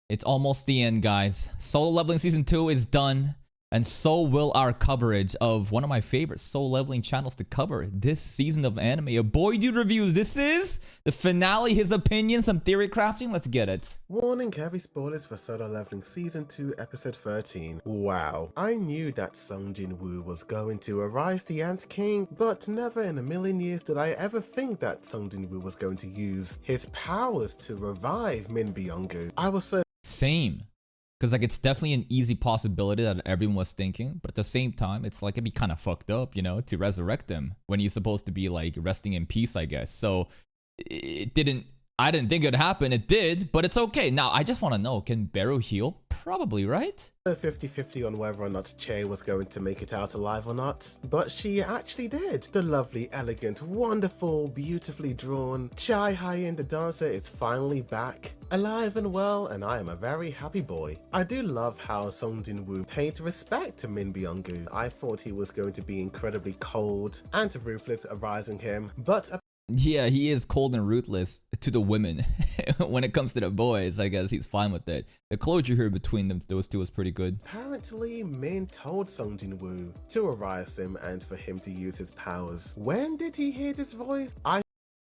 It's almost the end, guys. Solo Leveling Season 2 is done, and so will our coverage of one of my favorite solo leveling channels to cover this season of anime. A Boy Dude Reviews. This is the finale, his opinion, some theory crafting. Let's get it. Warning, heavy spoilers for Solo Leveling Season 2, Episode 13. Wow. I knew that Sung Jin Woo was going to arise the Ant King, but never in a million years did I ever think that Sung Jin Woo was going to use his powers to revive Min Byung-gu. I was so Same. Because like it's definitely an easy possibility that everyone was thinking, but at the same time, it's like it'd be kind of fucked up, you know, to resurrect him when he's supposed to be like resting in peace, I guess. So I didn't think it'd happen. It did, but it's okay. Now, I just want to know, can Beru heal? Probably, right? 50-50 on whether or not Che was going to make it out alive or not, but she actually did. The lovely, elegant, wonderful, beautifully drawn Chai Hyen the dancer is finally back, alive and well, and I am a very happy boy. I do love how Sung Jin Woo paid respect to Min Byung-gu. I thought he was going to be incredibly cold and ruthless, arising him, but Yeah, he is cold and ruthless to the women. When it comes to the boys, I guess he's fine with it. The closure here between those two is pretty good. apparently Min told Sung Jin Woo to arise him and for him to use his powers. When did he hear this voice?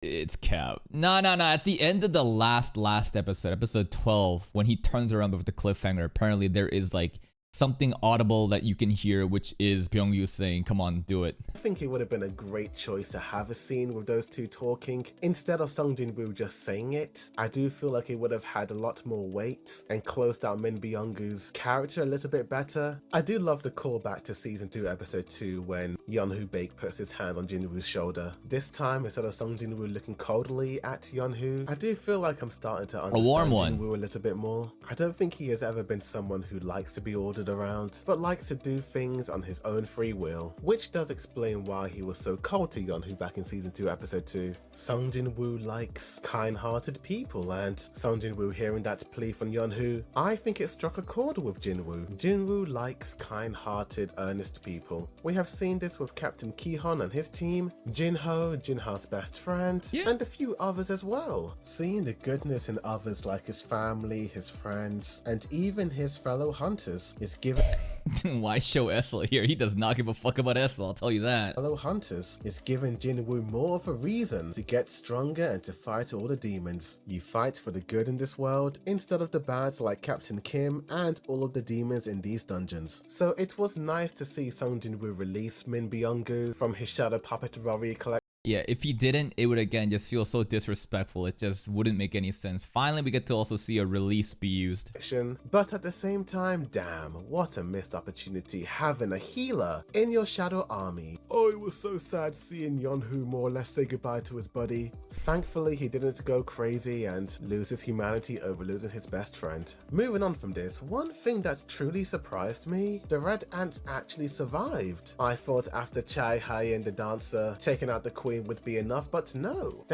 It's cap. No. At the end of the last episode, episode 12, when he turns around with the cliffhanger, apparently there is like something audible that you can hear, which is Byung-yu saying, come on, do it. I think it would have been a great choice to have a scene with those two talking instead of Sung Jin Woo just saying it. I do feel like it would have had a lot more weight and closed out Min Byung-gu's character a little bit better. I do love the callback to season 2 episode 2 when Yeonwoo Baek puts his hand on Jin Woo's shoulder. This time, instead of Sung Jin Woo looking coldly at Yeonwoo, I do feel like I'm starting to understand warm one. Jin Woo a little bit more. I don't think he has ever been someone who likes to be ordered around, but likes to do things on his own free will, which does explain why he was so cold to Yeonwoo back in season 2 episode 2. Sung Jin Woo likes kind-hearted people, and Sung Jin Woo hearing that plea from Yeonwoo, I think it struck a chord with Jin Woo. Jin Woo likes kind-hearted, earnest people. We have seen this with Captain Ki-hon and his team, Jin-ho, Jin-ho's best friend, and a few others as well. Seeing the goodness in others like his family, his friends, and even his fellow hunters is given Why show Essel here? He does not give a fuck about Essel, I'll tell you that. fellow hunters is giving Jin Woo more of a reason to get stronger and to fight all the demons. You fight for the good in this world instead of the bad like Captain Kim and all of the demons in these dungeons. So it was nice to see Sung Jin Woo release Min Byung-gu from his shadow puppet Rory collection. Yeah, if he didn't, it would again just feel so disrespectful. It just wouldn't make any sense. Finally, we get to also see a release be used. But at the same time, damn, what a missed opportunity having a healer in your shadow army. Oh, it was so sad seeing Yeonwoo more or less say goodbye to his buddy. Thankfully, he didn't go crazy and lose his humanity over losing his best friend. Moving on from this, one thing that truly surprised me, the Red Ants actually survived. I thought after Chai Hyen the dancer taking out the queen would be enough, but no.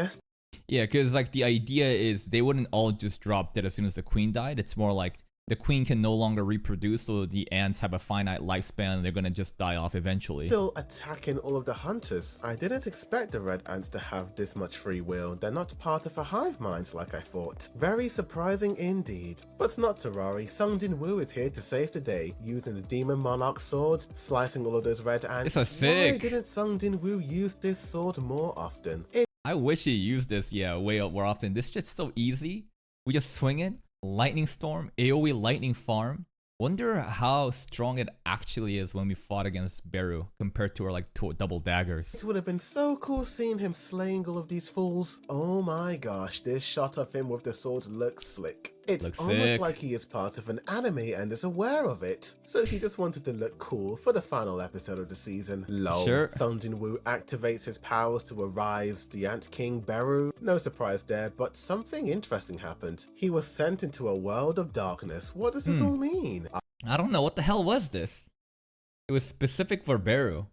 Yeah, because like the idea is they wouldn't all just drop dead as soon as the queen died. It's more like the queen can no longer reproduce, so the ants have a finite lifespan and they're gonna just die off eventually. Still attacking all of the hunters. I didn't expect the Red Ants to have this much free will. They're not part of a hive mind like I thought. Very surprising indeed. But not to worry, Sung Jin Woo is here to save the day, using the Demon Monarch sword, slicing all of those Red Ants. It's a sick. Why didn't Sung Jin Woo use this sword more often? I wish he used this, way more often. This shit's so easy. We just swing it. Lightning Storm, AoE Lightning Farm. Wonder how strong it actually is when we fought against Beru compared to our like double daggers. It would have been so cool seeing him slaying all of these fools. Oh my gosh, this shot of him with the sword looks slick. It's Looks almost sick. like he is part of an anime and is aware of it. So he just wanted to look cool for the final episode of the season. Lol. Sure. Sung Jin Woo activates his powers to arise the Ant King Beru. No surprise there, but something interesting happened. He was sent into a world of darkness. What does this all mean? I don't know, what the hell was this? It was specific for Beru.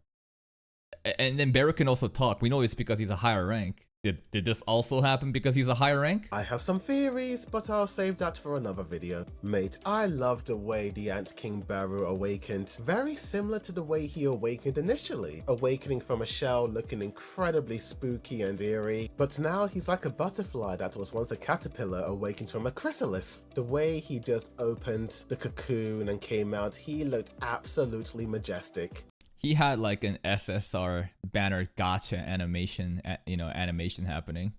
And then Beru can also talk. We know it's because he's a higher rank. Did this also happen because he's a higher rank? I have some theories, but I'll save that for another video. Mate, I love the way the Ant King Baru awakened. Very similar to the way he awakened initially. Awakening from a shell looking incredibly spooky and eerie. But now he's like a butterfly that was once a caterpillar awakened from a chrysalis. The way he just opened the cocoon and came out, he looked absolutely majestic. He had like an SSR banner gotcha animation, animation happening.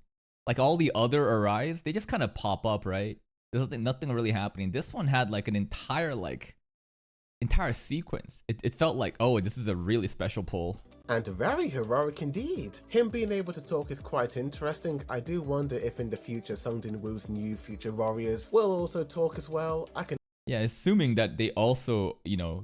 Like all the other Arise, they just kind of pop up, right? There's nothing really happening. This one had like an entire sequence. It felt like, oh, this is a really special pull. And very heroic indeed. Him being able to talk is quite interesting. I do wonder if in the future Sung Jin Woo's new future warriors will also talk as well. Yeah, assuming that they also,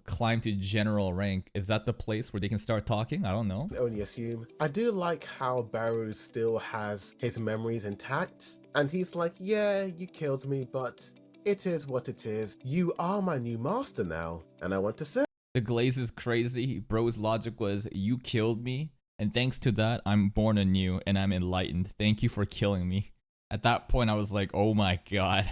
climb to general rank, is that the place where they can start talking? I don't know. Only assume. I do like how Baru still has his memories intact, and he's like, yeah, you killed me, but it is what it is. You are my new master now, and I want to serve. The glaze is crazy. Bro's logic was, you killed me, and thanks to that, I'm born anew, and I'm enlightened. Thank you for killing me. At that point, I was like, oh my god.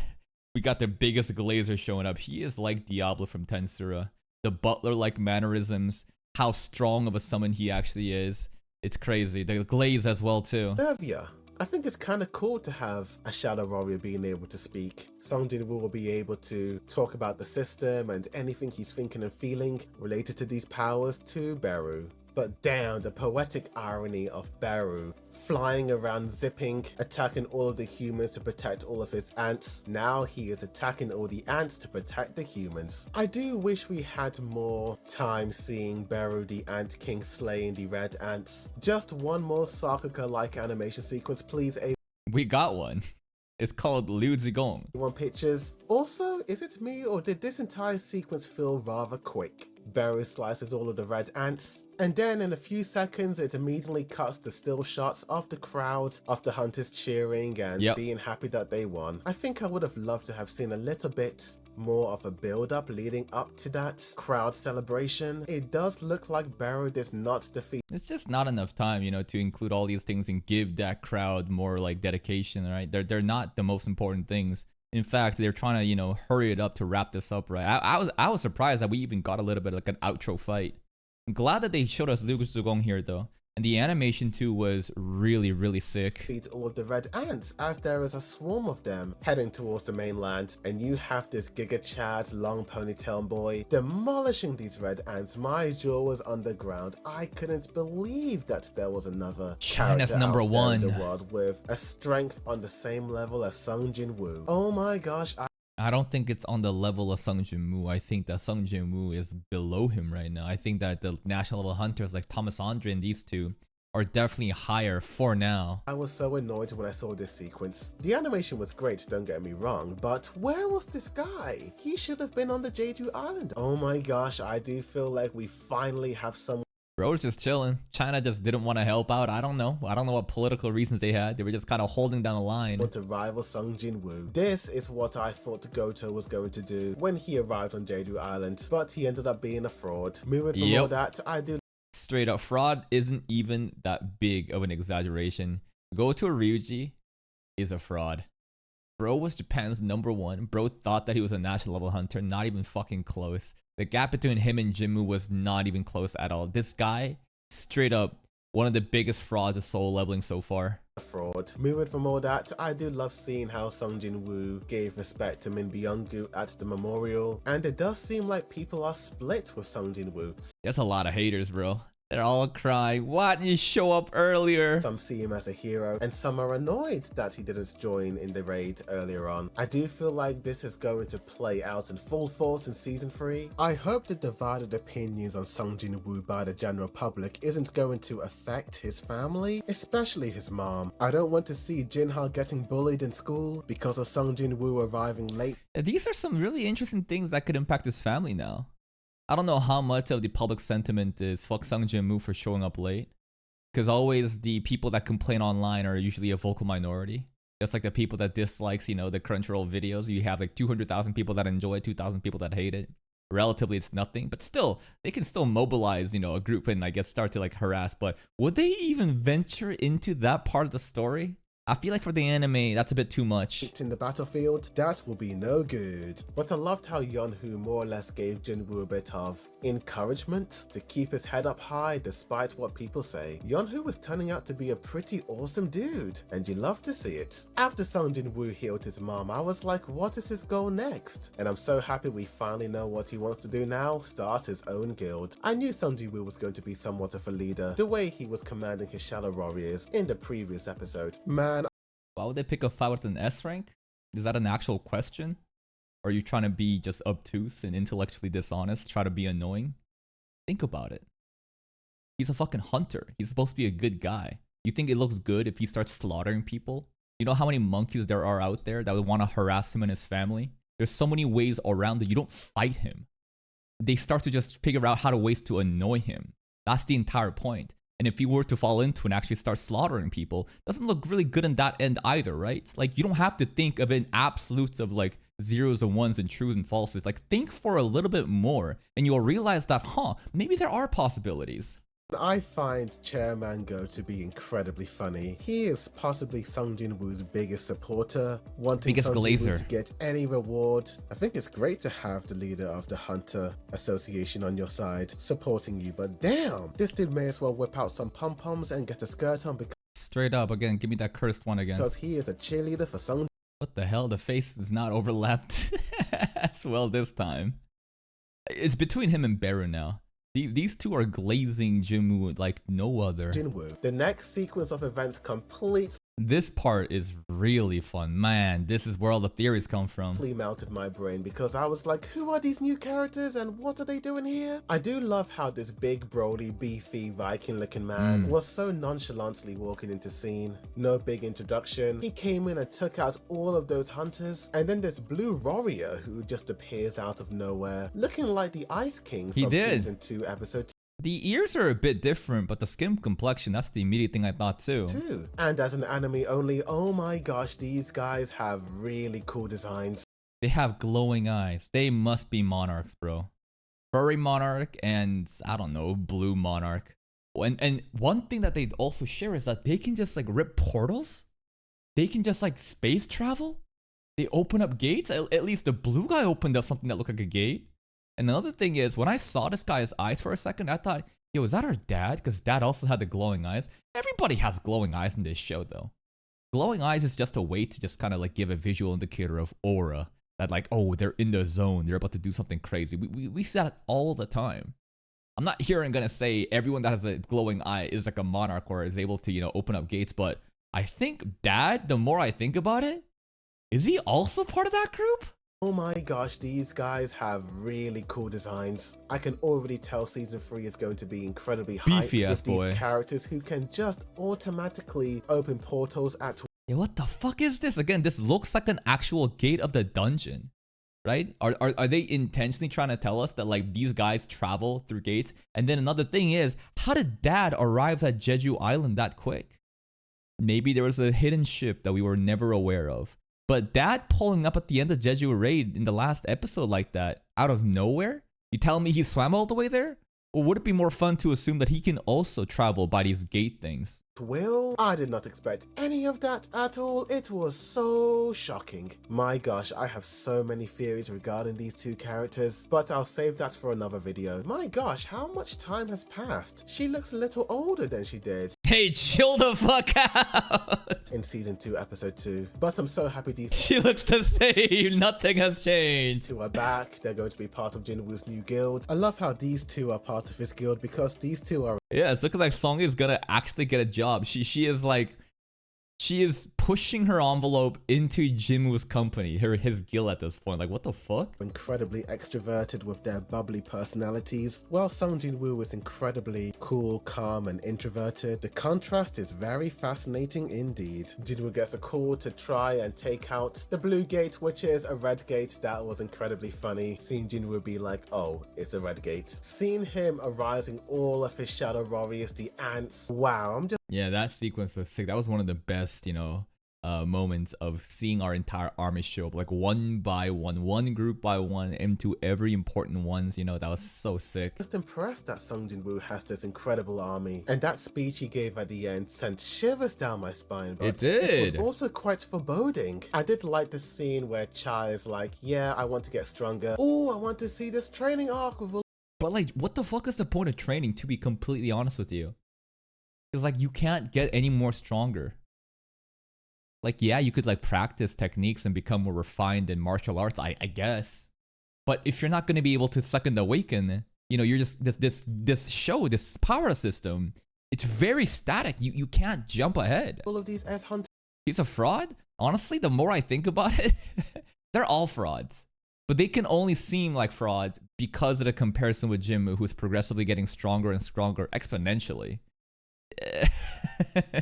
We got the biggest Glazer showing up. He is like Diablo from Tensura. The butler-like mannerisms, how strong of a summon he actually is. It's crazy. The Glaze as well too. Nervia. I think it's kind of cool to have a Shadow Warrior being able to speak. Sung Jin Woo will be able to talk about the system and anything he's thinking and feeling related to these powers to Baru. But damn, the poetic irony of Baru flying around, zipping, attacking all of the humans to protect all of his ants. Now he is attacking all the ants to protect the humans. I do wish we had more time seeing Baru the Ant King slaying the red ants. Just one more Sakuga-like animation sequence, please. We got one. It's called Liu Zigong. Pictures. Also, is it me or did this entire sequence feel rather quick? Baru slices all of the red ants, and then in a few seconds it immediately cuts to still shots of the crowd, of the hunters cheering and being happy that they won. I think I would have loved to have seen a little bit more of a build-up leading up to that crowd celebration. It does look like Baru did not defeat. It's just not enough time, to include all these things and give that crowd more like dedication, right? They're not the most important things. In fact, they're trying to, hurry it up to wrap this up, right? I was surprised that we even got a little bit like an outro fight. I'm glad that they showed us Liu Zigong here though. And the animation too was really, really sick. Beat all of the red ants as there is a swarm of them heading towards the mainland, and you have this Giga Chad long ponytail boy demolishing these red ants. My jaw was underground. I couldn't believe that there was another China's character number out there one in the world with a strength on the same level as Sung Jin Woo. Oh my gosh. I don't think it's on the level of Sung Jin Woo. I think that Sung Jin Woo is below him right now. I think that the national level hunters like Thomas Andre and these two are definitely higher for now. I was so annoyed when I saw this sequence. The animation was great, don't get me wrong, but where was this guy? He should have been on the Jeju Island. Oh my gosh, I do feel like we finally have someone. Bro was just chilling. China just didn't want to help out. I don't know what political reasons they had. They were just kind of holding down the line. Want to rival Sung Jin Woo. This is what I thought Goto was going to do when he arrived on Jeju Island, but he ended up being a fraud. Moving from all that, I do. Straight up, fraud isn't even that big of an exaggeration. Goto Ryuji is a fraud. Bro was Japan's #1. Bro thought that he was a national level hunter, not even fucking close. The gap between him and Jinmu was not even close at all. This guy, straight up, one of the biggest frauds of soul leveling so far. Fraud. Moving from all that, I do love seeing how Sung Jin Woo gave respect to Min Byung-gu at the memorial, and it does seem like people are split with Sung Jin Woo. There's a lot of haters, bro. They're all crying, why didn't you show up earlier? Some see him as a hero, and some are annoyed that he didn't join in the raid earlier on. I do feel like this is going to play out in full force in Season 3. I hope the divided opinions on Sung Jin Woo by the general public isn't going to affect his family, especially his mom. I don't want to see Jinha getting bullied in school because of Sung Jin Woo arriving late. These are some really interesting things that could impact his family now. I don't know how much of the public sentiment is fuck Sung Jin Woo for showing up late. Because always the people that complain online are usually a vocal minority. Just like the people that dislikes, the Crunchyroll videos. You have like 200,000 people that enjoy it, 2,000 people that hate it. relatively it's nothing, but still they can still mobilize, you know, a group and I guess start to like harass. But would they even venture into that part of the story? I feel like for the anime, that's a bit too much. In the battlefield, that will be no good. But I loved how Yeonwoo more or less gave Jinwoo a bit of encouragement to keep his head up high despite what people say. Yeonwoo was turning out to be a pretty awesome dude, and you love to see it. After Sung Jinwoo healed his mom, I was like, what is his goal next? And I'm so happy we finally know what he wants to do now, start his own guild. I knew Sung Jinwoo was going to be somewhat of a leader, the way he was commanding his Shadow Warriors in the previous episode. Man, why would they pick a fight with an S rank? Is that an actual question? Or are you trying to be just obtuse and intellectually dishonest, try to be annoying? Think about it. He's a fucking hunter. He's supposed to be a good guy. You think it looks good if he starts slaughtering people? You know how many monkeys there are out there that would want to harass him and his family? There's so many ways around that you don't fight him. They start to just figure out how to ways to annoy him. That's the entire point. And if he were to fall into and actually start slaughtering people, doesn't look really good in that end either, right? Like, you don't have to think of it in absolutes of like zeros and ones and truth and falses. Like, think for a little bit more and you'll realize that, maybe there are possibilities. I find Chairman Go to be incredibly funny. He is possibly Sung Jinwoo's biggest supporter, wanting Sung Jinwoo to get any reward. I think it's great to have the leader of the Hunter Association on your side, supporting you, but damn, this dude may as well whip out some pom-poms and get a skirt on because straight up, again, give me that cursed one again. Because he is a cheerleader for Sung. What the hell? The face is not overlapped as well this time. It's between him and Beru now. These two are glazing Jinwoo like no other. Jinwoo. The next sequence of events completes. This part is really fun. Man, this is where all the theories come from. Melted my brain because I was like, who are these new characters and what are they doing here? I do love how this big, brody, beefy, Viking looking man was so nonchalantly walking into scene. No big introduction. He came in and took out all of those hunters. And then this blue warrior who just appears out of nowhere, looking like the Ice King from season 2, episode 2. The ears are a bit different, but the skin complexion, that's the immediate thing I thought too. And as an anime only, oh my gosh, these guys have really cool designs. They have glowing eyes. They must be monarchs, bro. Furry monarch and, I don't know, blue monarch. And one thing that they also share is that they can just like rip portals. They can just like space travel. They open up gates. At least the blue guy opened up something that looked like a gate. And another thing is, when I saw this guy's eyes for a second, I thought, yo, is that our dad? Because dad also had the glowing eyes. Everybody has glowing eyes in this show, though. Glowing eyes is just a way to just kind of like give a visual indicator of aura. That like, oh, they're in the zone. They're about to do something crazy. We see that all the time. I'm not here and going to say everyone that has a glowing eye is like a monarch or is able to, you know, open up gates. But I think dad, the more I think about it, is he also part of that group? Oh my gosh, these guys have really cool designs. I can already tell season 3 is going to be incredibly beefy hype with these characters who can just automatically open portals at will. Yeah, what the fuck is this? Again, this looks like an actual gate of the dungeon, right? Are they intentionally trying to tell us that like these guys travel through gates? And then another thing is, how did dad arrive at Jeju Island that quick? Maybe there was a hidden ship that we were never aware of. But dad pulling up at the end of Jeju Raid in the last episode like that, out of nowhere? You tell me he swam all the way there? Or would it be more fun to assume that he can also travel by these gate things? Will, I did not expect any of that at all. It was so shocking. My gosh, I have so many theories regarding these two characters, but I'll save that for another video. My gosh, how much time has passed? She looks a little older than she did. Hey, chill the fuck out! In season 2, episode 2. But I'm so happy these she looks the same. Nothing has changed. Two are back. They're going to be part of Jinwoo's new guild. I love how these two are part of his guild because these two are. Yeah, it's looking like Song is gonna actually get a job. She is pushing her envelope into Jinwoo's company, his guild at this point. Like, what the fuck? Incredibly extroverted with their bubbly personalities, while Sung Jinwoo is incredibly cool, calm, and introverted. The contrast is very fascinating indeed. Jinwoo gets a call to try and take out the blue gate, which is a red gate. That was incredibly funny. Seeing Jinwoo be like, oh, it's a red gate. Seeing him arising all of his shadow warriors, the ants. Wow, yeah, that sequence was sick. That was one of the best, you know, moments of seeing our entire army show up, like one by one group by one, into every important ones. You know, that was so sick. Just impressed that Sung Jin-woo has this incredible army, and that speech he gave at the end sent shivers down my spine, but It did. was also quite foreboding. I did like the scene where Chai is like, yeah, I want to get stronger. Oh, I want to see this training arc with all. But like, what the fuck is the point of training, to be completely honest with you? Because like, you can't get any more stronger. Like, yeah, you could like practice techniques and become more refined in martial arts, I guess. But if you're not going to be able to Second Awaken, you know, you're just this power system, it's very static. You can't jump ahead. All of these S-Hunters. He's a fraud? Honestly, the more I think about it, they're all frauds. But they can only seem like frauds because of the comparison with Jinmu, who's progressively getting stronger and stronger exponentially.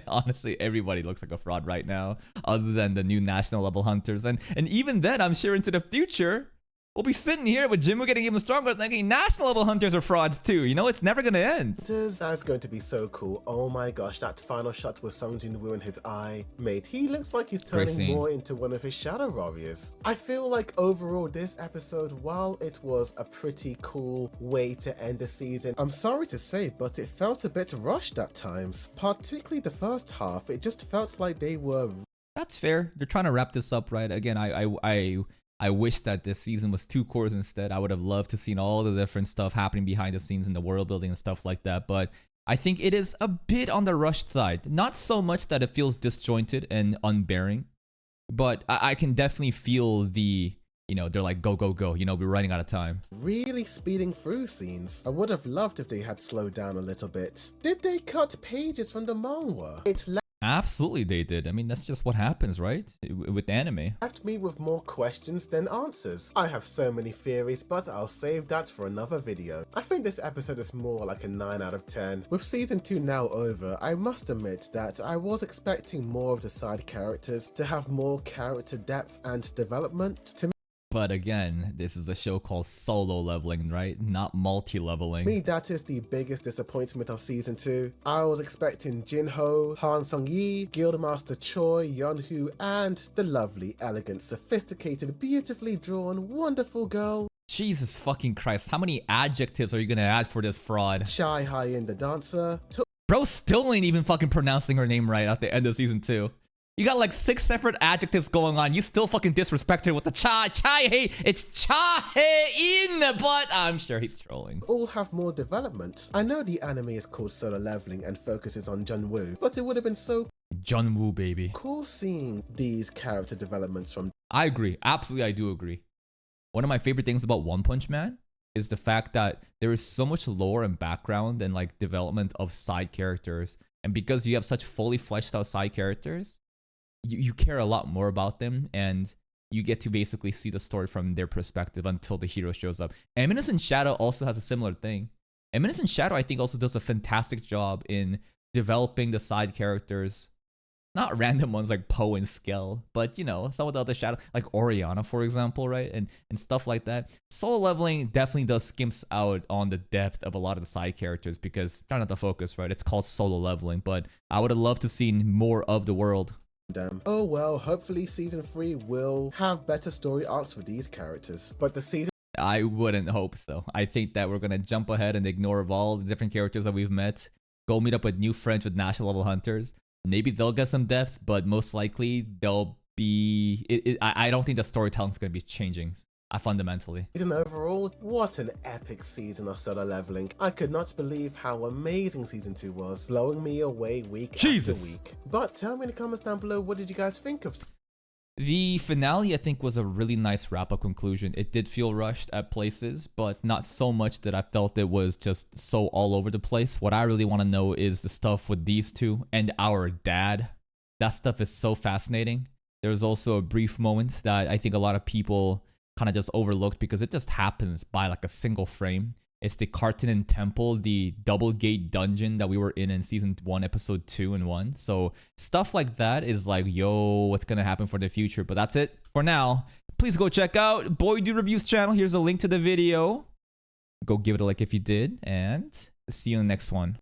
Honestly, everybody looks like a fraud right now, other than the new national level hunters. And even then, I'm sure into the future, we'll be sitting here with Jinmu getting even stronger, thinking national level hunters are frauds too. You know, it's never gonna end. That's going to be so cool. Oh my gosh, that final shot with Sung Jin-woo in his eye. Mate, he looks like he's turning more into one of his shadow warriors. I feel like overall this episode, while it was a pretty cool way to end the season, I'm sorry to say, but it felt a bit rushed at times. Particularly the first half, it just felt like they were... That's fair. They're trying to wrap this up, right? Again, I wish that this season was 2 cores instead. I would have loved to seen all the different stuff happening behind the scenes in the world building and stuff like that. But I think it is a bit on the rushed side. Not so much that it feels disjointed and unbearing, but I can definitely feel the, you know, they're like, go, go, go. You know, we're running out of time. Really speeding through scenes. I would have loved if they had slowed down a little bit. Did they cut pages from the manhwa? It Absolutely they did. I mean, that's just what happens, right? With anime. left me with more questions than answers. I have so many theories, but I'll save that for another video. I think this episode is more like a 9 out of 10. With season 2 now over, I must admit that I was expecting more of the side characters to have more character depth and development. To But again, this is a show called Solo Leveling, right? Not multi-leveling. me, that is the biggest disappointment of season 2. I was expecting Jinho, Han Sung-yi, Guildmaster Choi, Yeonhu, and the lovely, elegant, sophisticated, beautifully drawn, wonderful girl Jesus fucking Christ, how many adjectives are you gonna add for this fraud? Chai Hye-in the dancer. Bro still ain't even fucking pronouncing her name right at the end of season 2. You got like 6 separate adjectives going on. You still fucking disrespect her with the Chai Hey. It's Cha-Hye-in, but I'm sure he's trolling. All have more development. I know the anime is called Solo Leveling and focuses on Jun-woo, but it would have been so Jun-woo, baby. cool seeing these character developments from... I agree. Absolutely, I do agree. One of my favorite things about One Punch Man is the fact that there is so much lore and background and like development of side characters. And because you have such fully fleshed out side characters, you care a lot more about them, and you get to basically see the story from their perspective until the hero shows up. Eminence in Shadow also has a similar thing. Eminence in Shadow, I think, also does a fantastic job in developing the side characters. Not random ones like Poe and Skell, but, you know, some of the other Shadow, like Oriana, for example, right? And stuff like that. Solo Leveling definitely does skimps out on the depth of a lot of the side characters because they're not the focus, right? It's called Solo Leveling, but I would have loved to see more of the world. them. Oh well, hopefully season 3 will have better story arcs for these characters. But the season... I wouldn't hope so. I think that we're gonna jump ahead and ignore all the different characters that we've met. Go meet up with new friends with national level hunters. Maybe they'll get some depth, but most likely they'll be... I don't think the storytelling's gonna be changing. Fundamentally. Season overall, what an epic season of Solo Leveling. I could not believe how amazing season 2 was, blowing me away week after week. But tell me in the comments down below, what did you guys think of... The finale, I think, was a really nice wrap-up conclusion. It did feel rushed at places, but not so much that I felt it was just so all over the place. What I really want to know is the stuff with these two and our dad. That stuff is so fascinating. There's also a brief moment that I think a lot of people kind of just overlooked because it just happens by like a single frame. It's the Kartinen Temple, the double gate dungeon that we were in season 1, episode 2 and 1. So stuff like that is like, yo, what's gonna happen for the future? But that's it for now. Please go check out Boy Dude Reviews channel. Here's a link to the video. Go give it a like if you did, and see you in the next one.